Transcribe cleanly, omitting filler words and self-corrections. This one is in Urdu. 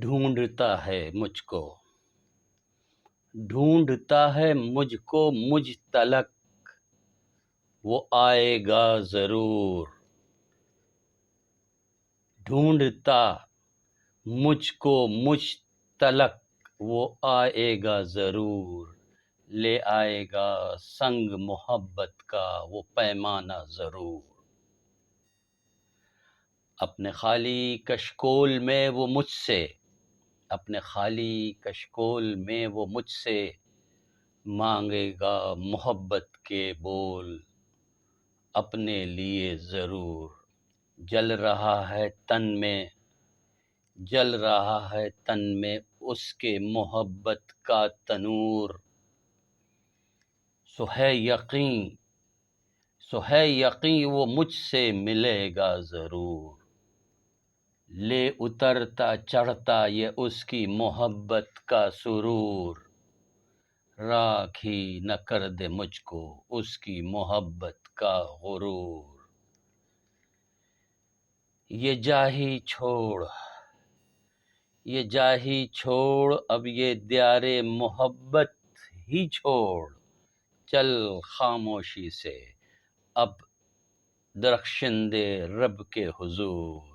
ڈھونڈتا ہے مجھ کو، ڈھونڈتا ہے مجھ کو مجھ تلک، وہ آئے گا ضرور۔ ڈھونڈتا مجھ کو مجھ تلک، وہ آئے گا ضرور۔ لے آئے گا سنگ محبت کا وہ پیمانہ ضرور۔ اپنے خالی کشکول میں وہ مجھ سے، اپنے خالی کشکول میں وہ مجھ سے مانگے گا محبت کے بول اپنے لیے ضرور۔ جل رہا ہے تن میں، جل رہا ہے تن میں اس کے محبت کا تنور۔ سو ہے یقین وہ مجھ سے ملے گا ضرور۔ لے اترتا چڑھتا یہ اس کی محبت کا سرور۔ راکھ ہی نہ کر دے مجھ کو اس کی محبت کا غرور۔ یہ جا ہی چھوڑ اب یہ دیار محبت ہی چھوڑ۔ چل خاموشی سے اب درخشندے رب کے حضور۔